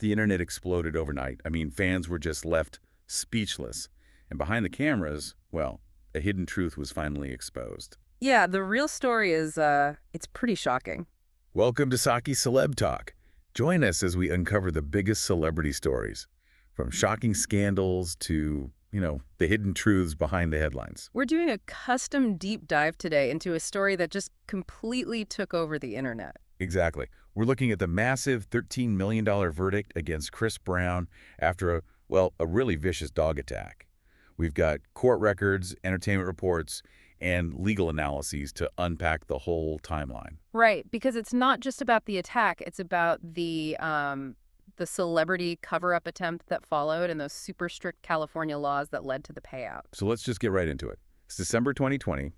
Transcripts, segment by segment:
The internet exploded overnight. I mean, fans were just left speechless. And behind the cameras, well, a hidden truth was finally exposed. Yeah, the real story is, it's pretty shocking. Welcome to Saqi Celeb Talk. Join us as we uncover the biggest celebrity stories, from shocking scandals to, the hidden truths behind the headlines. We're doing a custom deep dive today into a story that just completely took over the internet. Exactly. We're looking at the massive $13 million verdict against Chris Brown after a really vicious dog attack. We've got court records, entertainment reports, and legal analyses to unpack the whole timeline. Right, because it's not just about the attack, it's about the celebrity cover-up attempt that followed and those super strict California laws that led to the payout. So let's just get right into it. It's December 2020.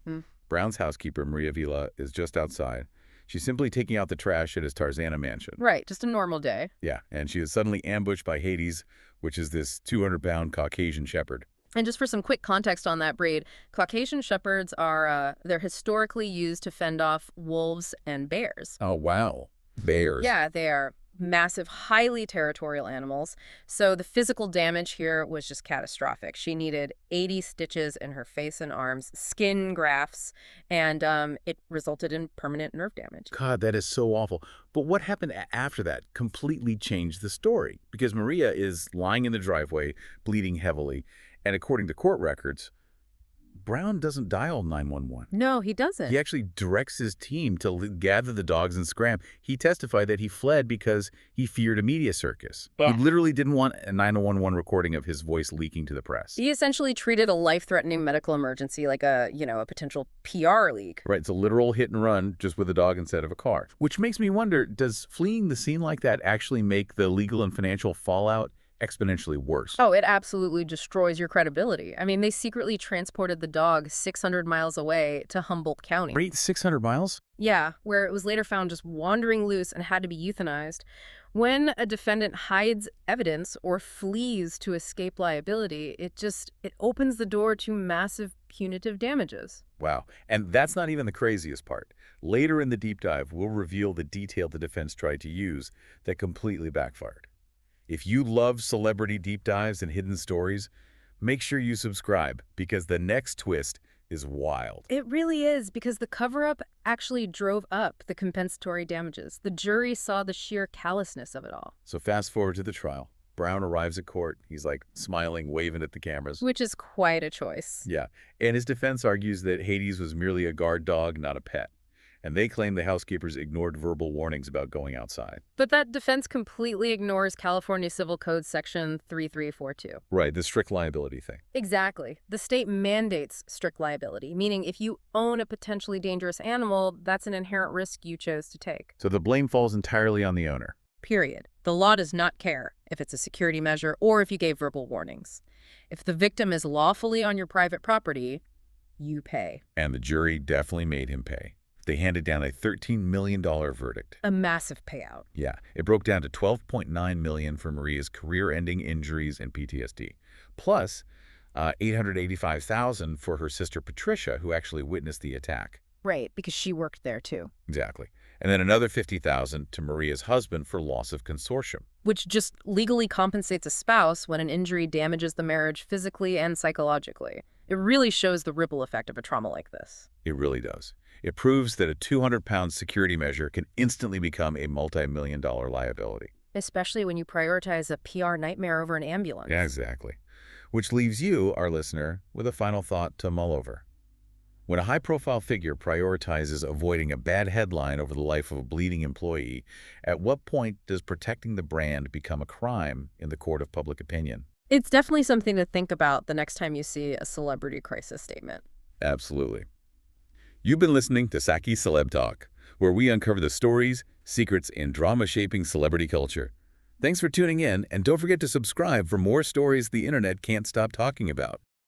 Brown's housekeeper, Maria Avila, is just outside. She's simply taking out the trash at his Tarzana mansion. Right, just a normal day. Yeah, and she is suddenly ambushed by Hades, which is this 200-pound Caucasian shepherd. And just for some quick context on that breed, Caucasian shepherds are, they're historically used to fend off wolves and bears. Oh, wow. Bears. Yeah, they are massive, highly territorial animals. So the physical damage here was just catastrophic. She needed 80 stitches in her face and arms, skin grafts, and it resulted in permanent nerve damage. God, that is so awful. But what happened after that completely changed the story, because Maria is lying in the driveway, bleeding heavily, and according to court records, Brown doesn't dial 911. No, he doesn't. He actually directs his team to gather the dogs and scram. He testified that he fled because he feared a media circus. Yeah. He literally didn't want a 911 recording of his voice leaking to the press. He essentially treated a life-threatening medical emergency like a potential PR leak. Right, it's a literal hit and run, just with a dog instead of a car. Which makes me wonder, does fleeing the scene like that actually make the legal and financial fallout exponentially worse? Oh, it absolutely destroys your credibility. I mean, they secretly transported the dog 600 miles away to Humboldt County. Right, 600 miles? Yeah, where it was later found just wandering loose and had to be euthanized. When a defendant hides evidence or flees to escape liability, it opens the door to massive punitive damages. Wow. And that's not even the craziest part. Later in the deep dive, we'll reveal the detail the defense tried to use that completely backfired. If you love celebrity deep dives and hidden stories, make sure you subscribe, because the next twist is wild. It really is, because the cover-up actually drove up the compensatory damages. The jury saw the sheer callousness of it all. So fast forward to the trial. Brown arrives at court. He's like smiling, waving at the cameras. Which is quite a choice. Yeah. And his defense argues that Hades was merely a guard dog, not a pet. And they claim the housekeepers ignored verbal warnings about going outside. But that defense completely ignores California Civil Code Section 3342. Right, the strict liability thing. Exactly. The state mandates strict liability, meaning if you own a potentially dangerous animal, that's an inherent risk you chose to take. So the blame falls entirely on the owner. Period. The law does not care if it's a security measure or if you gave verbal warnings. If the victim is lawfully on your private property, you pay. And the jury definitely made him pay. They handed down a $13 million verdict. A massive payout. Yeah, it broke down to $12.9 million for Maria's career-ending injuries and PTSD, plus $885,000 for her sister Patricia, who actually witnessed the attack. Right, because she worked there too. Exactly. And then another $50,000 to Maria's husband for loss of consortium. Which just legally compensates a spouse when an injury damages the marriage physically and psychologically. It really shows the ripple effect of a trauma like this. It really does. It proves that a 200-pound security measure can instantly become a multi-million-dollar liability. Especially when you prioritize a PR nightmare over an ambulance. Yeah, exactly. Which leaves you, our listener, with a final thought to mull over. When a high-profile figure prioritizes avoiding a bad headline over the life of a bleeding employee, at what point does protecting the brand become a crime in the court of public opinion? It's definitely something to think about the next time you see a celebrity crisis statement. Absolutely. You've been listening to Saqi Celeb Talk, where we uncover the stories, secrets, and drama-shaping celebrity culture. Thanks for tuning in, and don't forget to subscribe for more stories the internet can't stop talking about.